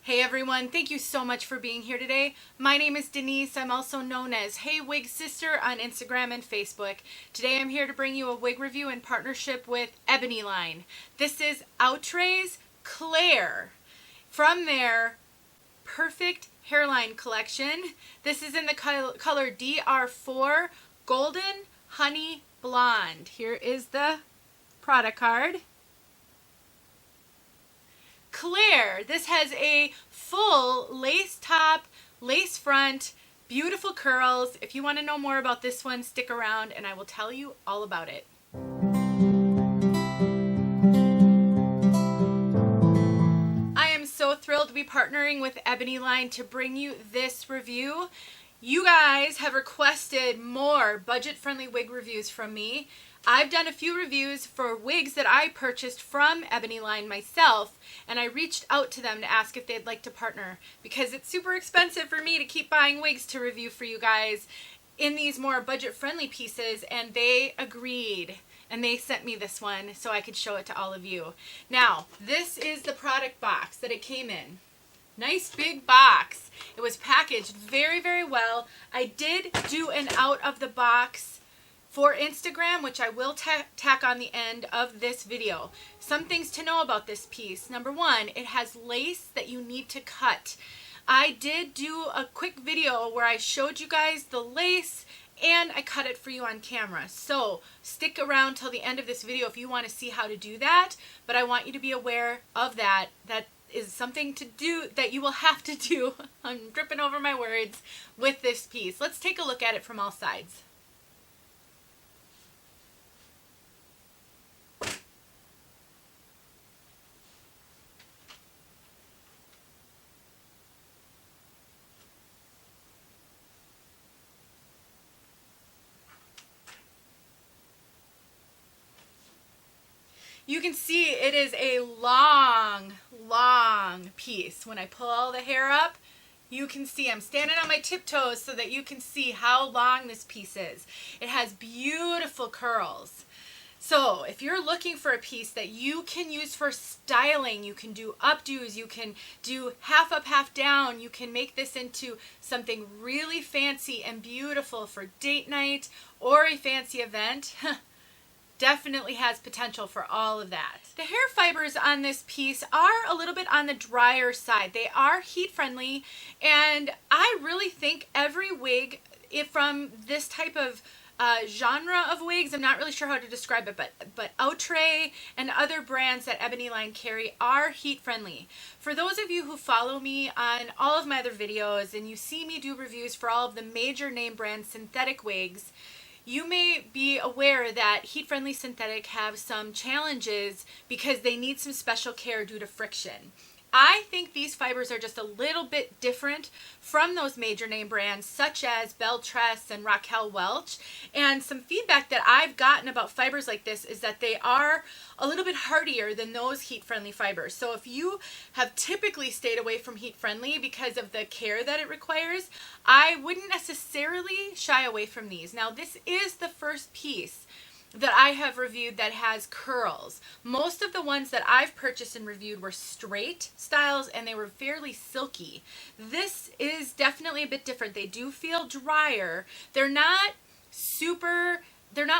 Hey everyone, thank you so much for being here today. My name is Denise. I'm also known as heywigsister on Instagram and Facebook. Today I'm here to bring you a wig review in partnership with Ebonyline. This is Outre's KLAIR from their Perfect Hairline collection. This is in the color DR4 Golden Honey Blonde. Here is the product card. KLAIR, this has a full lace top, lace front, beautiful curls. If you want to know more about this one, stick around and I will tell you all about it. I am so thrilled to be partnering with Ebonyline to bring you this review. You guys have requested more budget-friendly wig reviews from me. I've done a few reviews for wigs that I purchased from Ebonyline myself, and I reached out to them to ask if they'd like to partner because it's super expensive for me to keep buying wigs to review for you guys in these more budget-friendly pieces, and they agreed. And they sent me this one so I could show it to all of you. Now, this is the product box that it came in. Nice big box. It was packaged very, very well. I did do an out of the box for Instagram, which I will tack on the end of this video. Some things to know about this piece. Number one, it has lace that you need to cut. I did do a quick video where I showed you guys the lace and I cut it for you on camera. So stick around till the end of this video if you want to see how to do that. But I want you to be aware of that. That is something to do that you will have to do. I'm dripping over my words with this piece. Let's take a look at it from all sides. You can see it is a long, long piece. When I pull all the hair up, you can see I'm standing on my tiptoes so that you can see how long this piece is. It has beautiful curls. So if you're looking for a piece that you can use for styling, you can do updos, you can do half up, half down, you can make this into something really fancy and beautiful for date night or a fancy event. Definitely has potential for all of that. The hair fibers on this piece are a little bit on the drier side. They are heat friendly, and I really think every wig from this type of genre of wigs, I'm not really sure how to describe it, but Outre and other brands that Ebonyline carry are heat friendly. For those of you who follow me on all of my other videos and you see me do reviews for all of the major name brand synthetic wigs, you may be aware that heat-friendly synthetic have some challenges because they need some special care due to friction. I think these fibers are just a little bit different from those major name brands such as Beltress and Raquel Welch. And some feedback that I've gotten about fibers like this is that they are a little bit hardier than those heat-friendly fibers. So if you have typically stayed away from heat-friendly because of the care that it requires, I wouldn't necessarily shy away from these. Now, this is the first piece that I have reviewed that has curls. Most of the ones that I've purchased and reviewed were straight styles and they were fairly silky. This is definitely a bit different. They do feel drier. They're not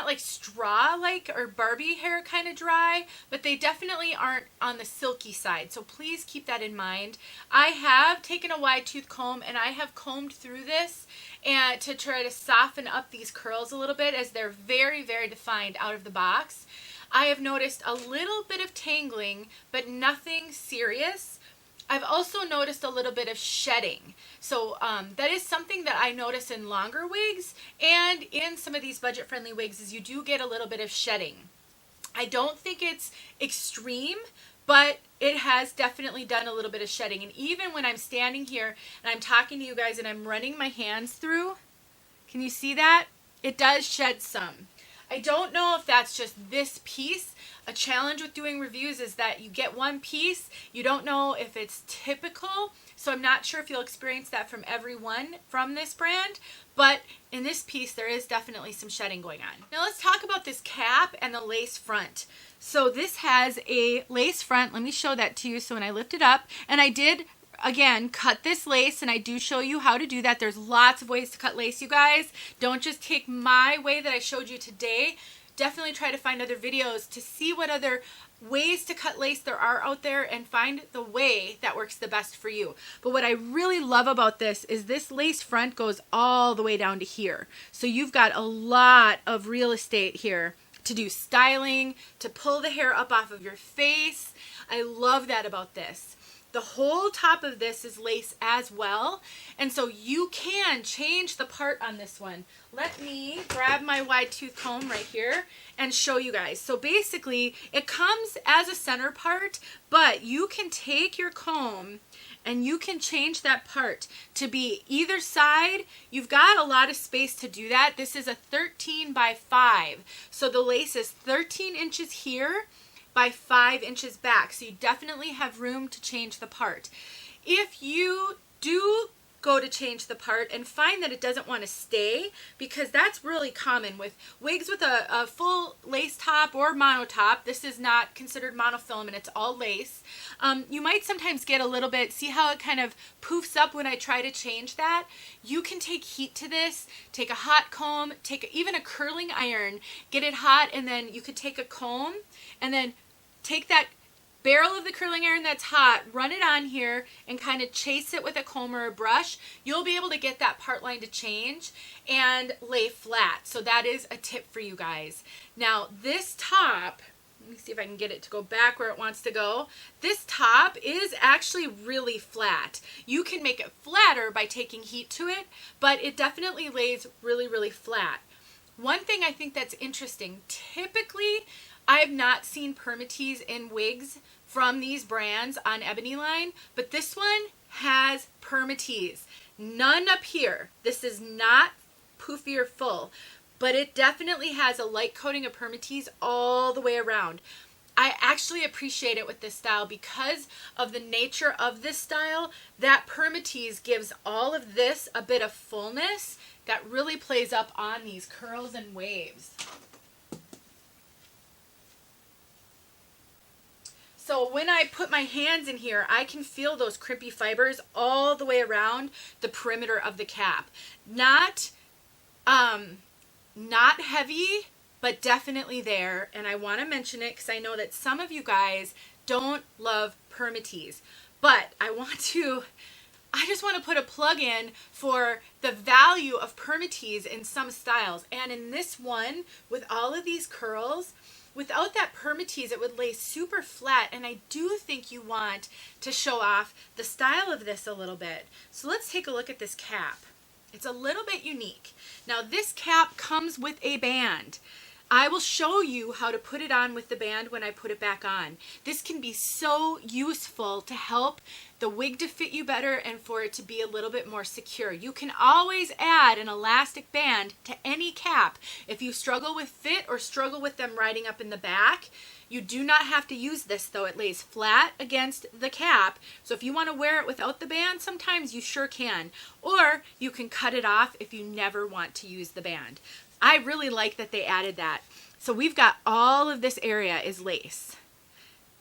like straw-like or Barbie hair kind of dry, but they definitely aren't on the silky side. So please keep that in mind. I have taken a wide tooth comb and I have combed through this and to try to soften up these curls a little bit as they're very, very defined out of the box. I have noticed a little bit of tangling, but nothing serious. I've also noticed a little bit of shedding. So that is something that I notice in longer wigs and in some of these budget-friendly wigs is you do get a little bit of shedding. I don't think it's extreme, but it has definitely done a little bit of shedding. And even when I'm standing here and I'm talking to you guys and I'm running my hands through, can you see that? It does shed some. I don't know if that's just this piece. A challenge with doing reviews is that you get one piece, you don't know if it's typical, so I'm not sure if you'll experience that from everyone from this brand, but in this piece there is definitely some shedding going on. Now let's talk about this cap and the lace front. So this has a lace front. Let me show that to you. So when I lift it up, and I did again, cut this lace, and I do show you how to do that. There's lots of ways to cut lace, you guys. Don't just take my way that I showed you today. Definitely try to find other videos to see what other ways to cut lace there are out there and find the way that works the best for you. But what I really love about this is this lace front goes all the way down to here. So you've got a lot of real estate here to do styling, to pull the hair up off of your face. I love that about this. The whole top of this is lace as well, and so you can change the part on this one. Let me grab my wide tooth comb right here and show you guys. So basically, it comes as a center part, but you can take your comb and you can change that part to be either side. You've got a lot of space to do that. This is a 13 by 5, so the lace is 13 inches here by 5 inches back, so you definitely have room to change the part. If you do go to change the part and find that it doesn't want to stay, because that's really common with wigs with a full lace top or mono top. This is not considered monofilament, it's all lace. You might sometimes get a little bit, see how it kind of poofs up when I try to change that? You can take heat to this, take a hot comb, take even a curling iron, get it hot, and then you could take a comb and then take that barrel of the curling iron that's hot, run it on here, and kind of chase it with a comb or a brush. You'll be able to get that part line to change and lay flat. So that is a tip for you guys. Now this top, let me see if I can get it to go back where it wants to go. This top is actually really flat. You can make it flatter by taking heat to it, but it definitely lays really, really flat. One thing I think that's interesting, typically I have not seen Permatease in wigs from these brands on Ebonyline, but this one has Permatease. None up here. This is not poofy or full, but it definitely has a light coating of Permatease all the way around. I actually appreciate it with this style because of the nature of this style. That Permatease gives all of this a bit of fullness that really plays up on these curls and waves. So when I put my hands in here, I can feel those crimpy fibers all the way around the perimeter of the cap. Not heavy, but definitely there. And I want to mention it because I know that some of you guys don't love Permatease. But I just want to put a plug in for the value of Permatease in some styles. And in this one, with all of these curls, without that Permatease, it would lay super flat, and I do think you want to show off the style of this a little bit. So let's take a look at this cap. It's a little bit unique. Now this cap comes with a band. I will show you how to put it on with the band when I put it back on. This can be so useful to help the wig to fit you better and for it to be a little bit more secure. You can always add an elastic band to any cap. If you struggle with fit or struggle with them riding up in the back, you do not have to use this though. It lays flat against the cap. So if you want to wear it without the band, sometimes you sure can. Or you can cut it off if you never want to use the band. I really like that they added that. So we've got all of this area is lace.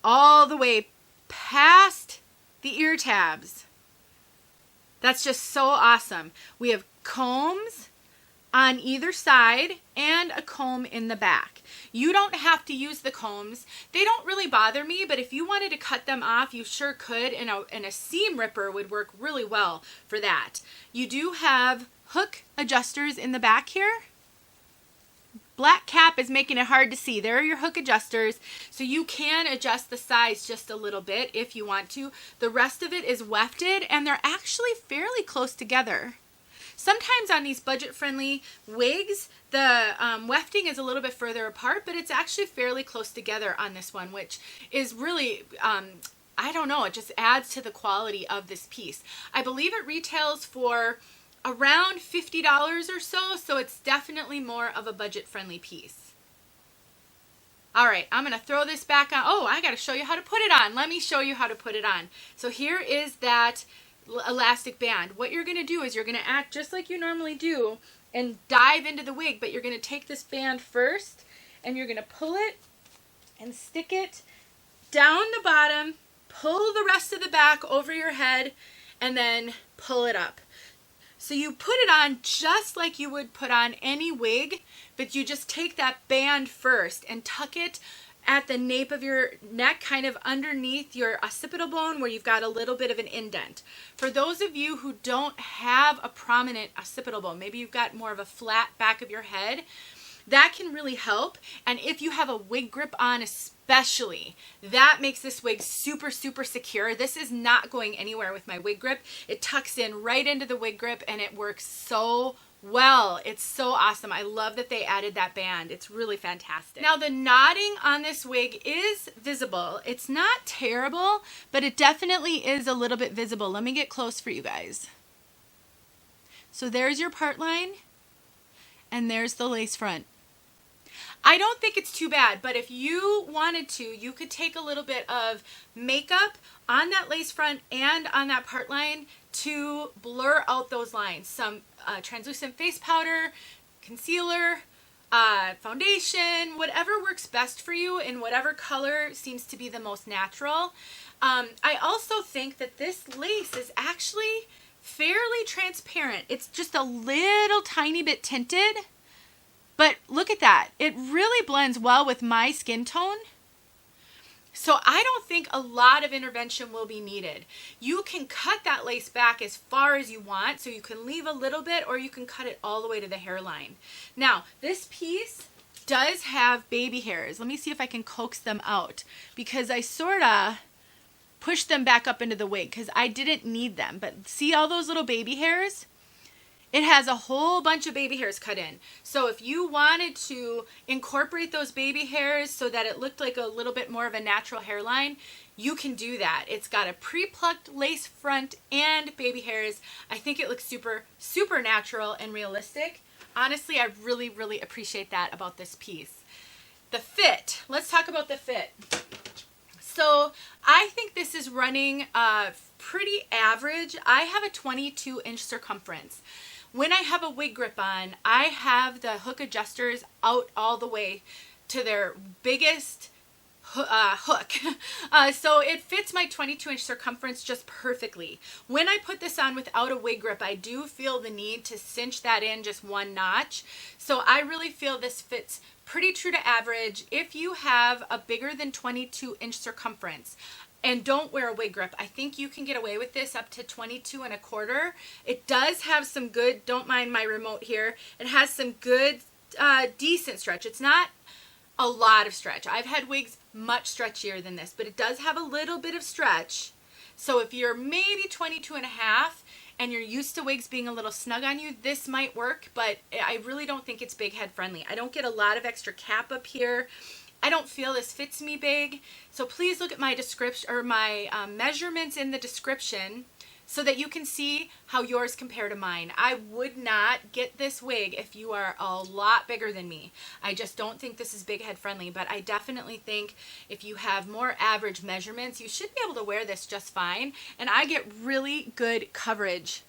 All the way past the ear tabs. That's just so awesome. We have combs on either side and a comb in the back. You don't have to use the combs. They don't really bother me, but if you wanted to cut them off, you sure could, and a seam ripper would work really well for that. You do have hook adjusters in the back here. Black cap is making it hard to see. There are your hook adjusters, so you can adjust the size just a little bit if you want to. The rest of it is wefted, and they're actually fairly close together. Sometimes on these budget-friendly wigs, the wefting is a little bit further apart, but it's actually fairly close together on this one, which is really, I don't know, it just adds to the quality of this piece. I believe it retails for around $50 or so, so it's definitely more of a budget-friendly piece. All right, I'm gonna throw this back on. Oh, I gotta show you how to put it on. Let me show you how to put it on. So here is that elastic band. What you're gonna do is you're gonna act just like you normally do and dive into the wig, but you're gonna take this band first and you're gonna pull it and stick it down the bottom, pull the rest of the back over your head and then pull it up. So you put it on just like you would put on any wig, but you just take that band first and tuck it at the nape of your neck, kind of underneath your occipital bone where you've got a little bit of an indent. For those of you who don't have a prominent occipital bone, maybe you've got more of a flat back of your head, that can really help. And if you have a wig grip on especially, that makes this wig super, super secure. This is not going anywhere with my wig grip. It tucks in right into the wig grip and it works so well. It's so awesome. I love that they added that band. It's really fantastic. Now the knotting on this wig is visible. It's not terrible, but it definitely is a little bit visible. Let me get close for you guys. So there's your part line and there's the lace front. I don't think it's too bad, but if you wanted to, you could take a little bit of makeup on that lace front and on that part line to blur out those lines. Some translucent face powder, concealer, foundation, whatever works best for you in whatever color seems to be the most natural. I also think that this lace is actually fairly transparent. It's just a little tiny bit tinted. But look at that. It really blends well with my skin tone. So I don't think a lot of intervention will be needed. You can cut that lace back as far as you want. So you can leave a little bit or you can cut it all the way to the hairline. Now, this piece does have baby hairs. Let me see if I can coax them out because I sort of pushed them back up into the wig because I didn't need them. But see all those little baby hairs? It has a whole bunch of baby hairs cut in. So if you wanted to incorporate those baby hairs so that it looked like a little bit more of a natural hairline, you can do that. It's got a pre-plucked lace front and baby hairs. I think it looks super, super natural and realistic. Honestly, I really, really appreciate that about this piece. The fit. Let's talk about the fit. So I think this is running pretty average. I have a 22-inch circumference. When I have a wig grip on, I have the hook adjusters out all the way to their biggest hook. So it fits my 22-inch circumference just perfectly. When I put this on without a wig grip, I do feel the need to cinch that in just one notch. So I really feel this fits pretty true to average. If you have a bigger than 22-inch circumference, and don't wear a wig grip, I think you can get away with this up to 22.25. It does have some good, don't mind my remote here, it has some good, decent stretch. It's not a lot of stretch. I've had wigs much stretchier than this, but it does have a little bit of stretch. So if you're maybe 22.5 and you're used to wigs being a little snug on you, this might work, but I really don't think it's big head friendly. I don't get a lot of extra cap up here. I don't feel this fits me big, so please look at my description or my measurements in the description so that you can see how yours compare to mine. I would not get this wig if you are a lot bigger than me. I just don't think this is big head friendly, but I definitely think if you have more average measurements, you should be able to wear this just fine. And I get really good coverage.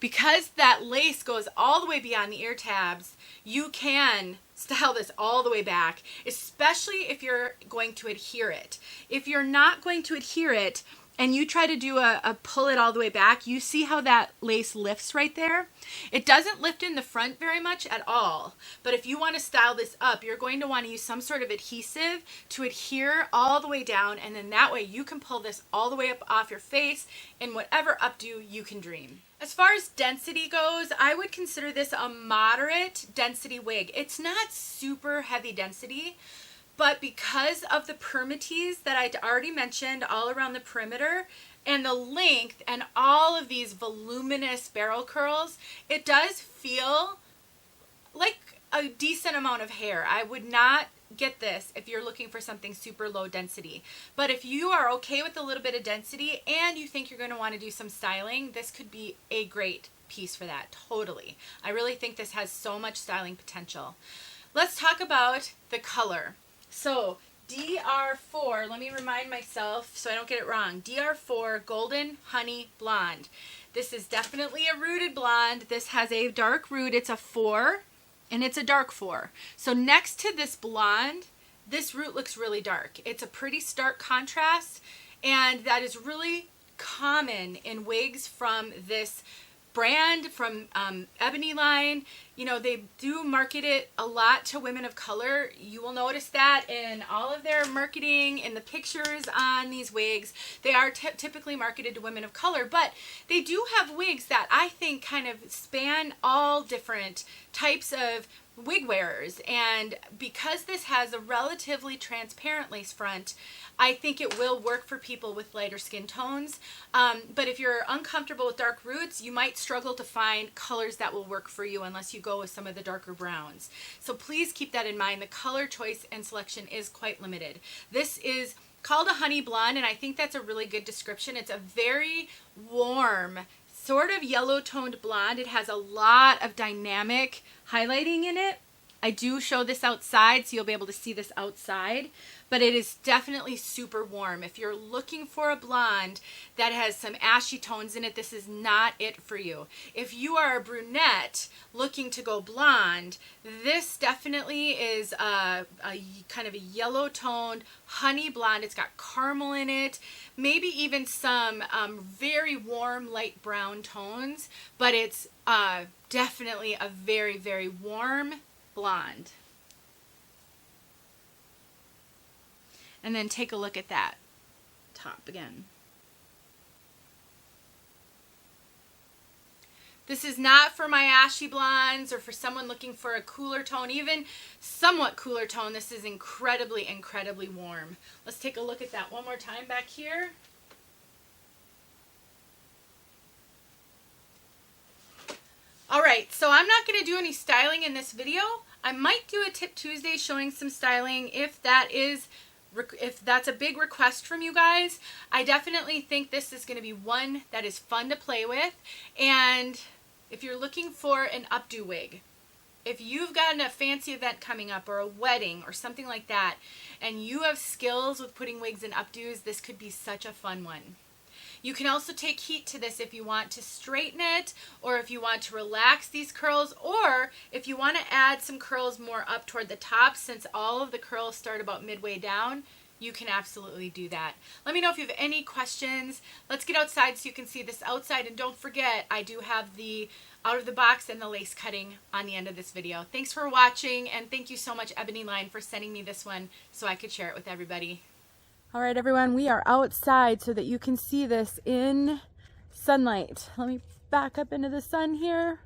Because that lace goes all the way beyond the ear tabs, you can style this all the way back, especially if you're going to adhere it. If you're not going to adhere it and you try to do a pull it all the way back, you see how that lace lifts right there? It doesn't lift in the front very much at all, but if you want to style this up, you're going to want to use some sort of adhesive to adhere all the way down, and then that way you can pull this all the way up off your face in whatever updo you can dream. As far as density goes, I would consider this a moderate density wig. It's not super heavy density, but because of the Permatease that I already mentioned all around the perimeter and the length and all of these voluminous barrel curls, it does feel like a decent amount of hair. I would not get this if you're looking for something super low density. But if you are okay with a little bit of density and you think you're going to want to do some styling, this could be a great piece for that. Totally. I really think this has so much styling potential. Let's talk about the color. So DR4, let me remind myself so I don't get it wrong. DR4 Golden Honey Blonde. This is definitely a rooted blonde. This has a dark root. It's a 4 and it's a dark 4. So next to this blonde, this root looks really dark. It's a pretty stark contrast And that is really common in wigs from this brand, from Ebonyline. You know, they do market it a lot to women of color. You will notice that in all of their marketing, in the pictures on these wigs. They are typically marketed to women of color, but they do have wigs that I think kind of span all different types of wig wearers. And because this has a relatively transparent lace front, I think it will work for people with lighter skin tones. But if you're uncomfortable with dark roots, you might struggle to find colors that will work for you unless you go with some of the darker browns. So please keep that in mind. The color choice and selection is quite limited. This is called a honey blonde, and I think that's a really good description. It's a very warm, sort of yellow toned blonde. It has a lot of dynamic highlighting in it. I do show this outside, so you'll be able to see this outside, but it is definitely super warm. If you're looking for a blonde that has some ashy tones in it, this is not it for you. If you are a brunette looking to go blonde, this definitely is a kind of a yellow toned honey blonde. It's got caramel in it, maybe even some very warm light brown tones, but it's definitely a very, very warm blonde. And then take a look at that top again. This is not for my ashy blondes or for someone looking for a cooler tone, even somewhat cooler tone. This is incredibly, incredibly warm. Let's take a look at that one more time back here. All right, so I'm not going to do any styling in this video. I might do a Tip Tuesday showing some styling if that's a big request from you guys. I definitely think this is going to be one that is fun to play with. And if you're looking for an updo wig, if you've got a fancy event coming up or a wedding or something like that, and you have skills with putting wigs in updos, this could be such a fun one. You can also take heat to this if you want to straighten it, or if you want to relax these curls, or if you want to add some curls more up toward the top, since all of the curls start about midway down. You can absolutely do that. Let me know if you have any questions. Let's get outside so you can see this outside, and don't forget, I do have the out of the box and the lace cutting on the end of this video. Thanks for watching, and thank you so much, Ebonyline, for sending me this one so I could share it with everybody. All right, everyone, we are outside so that you can see this in sunlight. Let me back up into the sun here.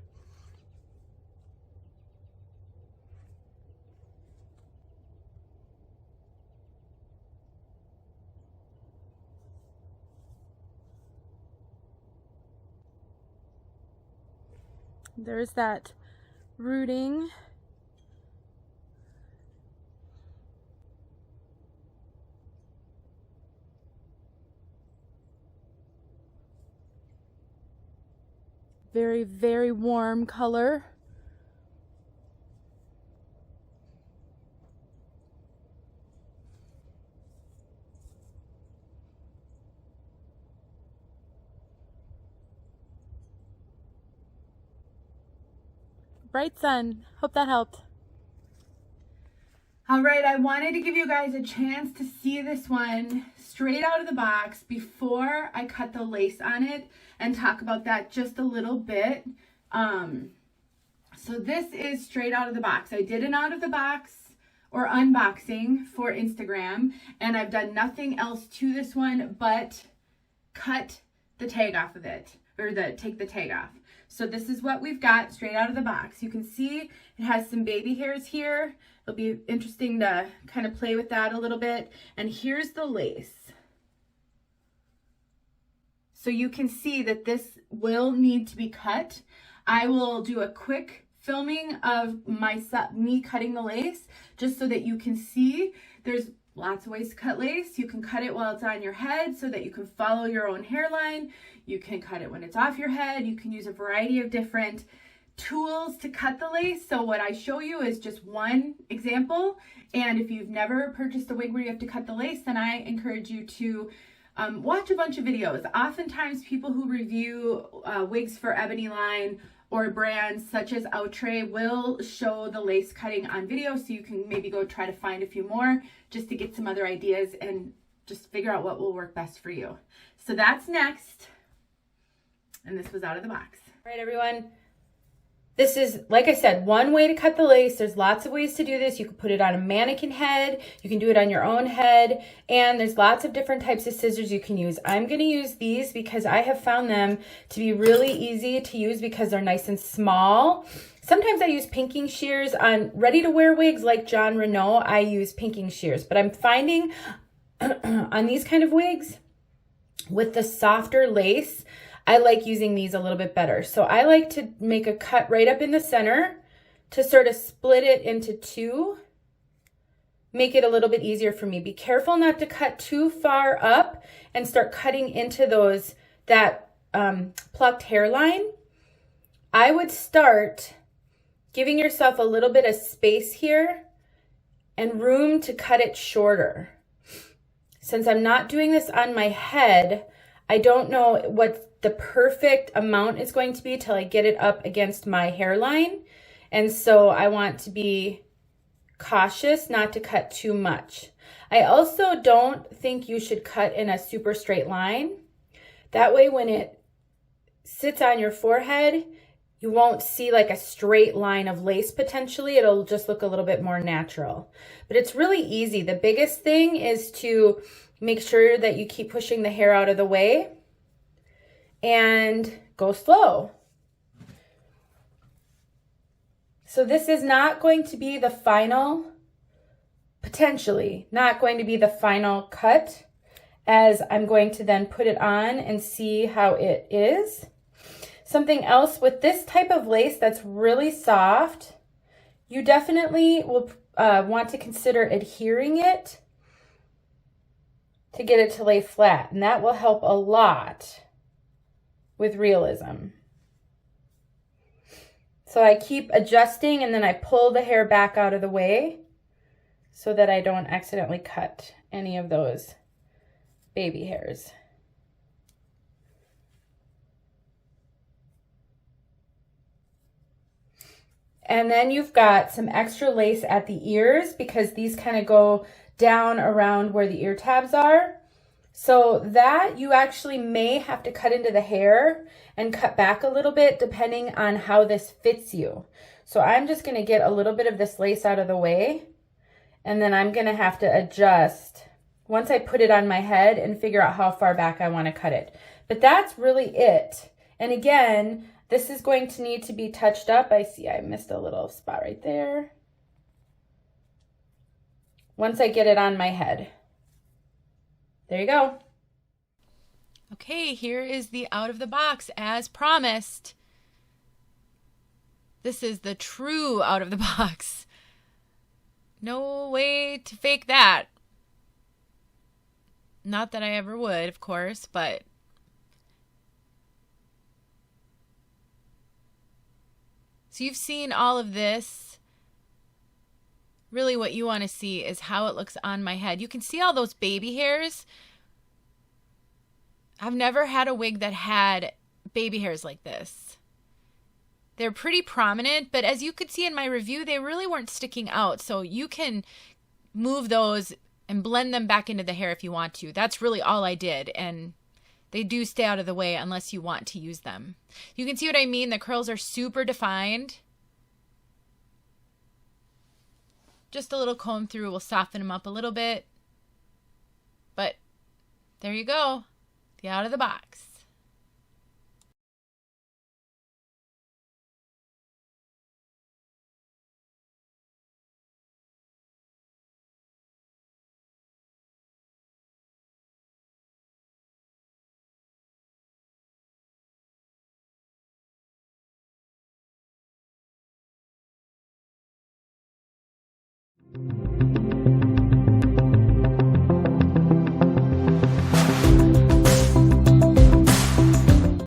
There's that rooting. Very, very warm color. Bright sun. Hope that helped. All right, I wanted to give you guys a chance to see this one straight out of the box before I cut the lace on it and talk about that just a little bit. So this is straight out of the box. I did an out of the box or unboxing for Instagram, and I've done nothing else to this one but cut the tag off of it, or take the tag off. So this is what we've got straight out of the box. You can see it has some baby hairs here. It'll be interesting to kind of play with that a little bit. And here's the lace. So you can see that this will need to be cut. I will do a quick filming of me cutting the lace just so that you can see. There's lots of ways to cut lace. You can cut it while it's on your head so that you can follow your own hairline. You can cut it when it's off your head. You can use a variety of different tools to cut the lace. So what I show you is just one example. And if you've never purchased a wig where you have to cut the lace, then I encourage you to watch a bunch of videos. Oftentimes people who review wigs for Ebonyline or brands such as Outre will show the lace cutting on video, so you can maybe go try to find a few more just to get some other ideas and just figure out what will work best for you. So that's next. And this was out of the box. All right, everyone. This is, like I said, one way to cut the lace. There's lots of ways to do this. You can put it on a mannequin head. You can do it on your own head. And there's lots of different types of scissors you can use. I'm going to use these because I have found them to be really easy to use because they're nice and small. Sometimes I use pinking shears on ready-to-wear wigs like John Renault. I use pinking shears. But I'm finding on these kind of wigs with the softer lace, I like using these a little bit better. So I like to make a cut right up in the center to sort of split it into two, make it a little bit easier for me. Be careful not to cut too far up and start cutting into that plucked hairline. I would start giving yourself a little bit of space here and room to cut it shorter. Since I'm not doing this on my head, I don't know what the perfect amount is going to be till I get it up against my hairline. And so I want to be cautious not to cut too much. I also don't think you should cut in a super straight line. That way when it sits on your forehead, you won't see like a straight line of lace potentially. It'll just look a little bit more natural. But it's really easy. The biggest thing is to make sure that you keep pushing the hair out of the way and go slow. So this is not going to be the final, potentially not going to be the final cut, as I'm going to then put it on and see how it is. Something else with this type of lace that's really soft, you definitely will want to consider adhering it to get it to lay flat, and that will help a lot with realism. So I keep adjusting and then I pull the hair back out of the way so that I don't accidentally cut any of those baby hairs. And then you've got some extra lace at the ears because these kind of go down around where the ear tabs are. So that you actually may have to cut into the hair and cut back a little bit depending on how this fits you. So I'm just going to get a little bit of this lace out of the way, and then I'm going to have to adjust once I put it on my head and figure out how far back I want to cut it. But that's really it. And again, this is going to need to be touched up. I see I missed a little spot right there. Once I get it on my head. There you go. Okay, here is the out of the box as promised. This is the true out of the box. No way to fake that. Not that I ever would, of course, but so you've seen all of this. Really what you want to see is how it looks on my head. You can see all those baby hairs. I've never had a wig that had baby hairs like this. They're pretty prominent, but as you could see in my review, they really weren't sticking out. So you can move those and blend them back into the hair if you want to. That's really all I did. And they do stay out of the way unless you want to use them. You can see what I mean. The curls are super defined. Just a little comb through will soften them up a little bit. But there you go. The out of the box.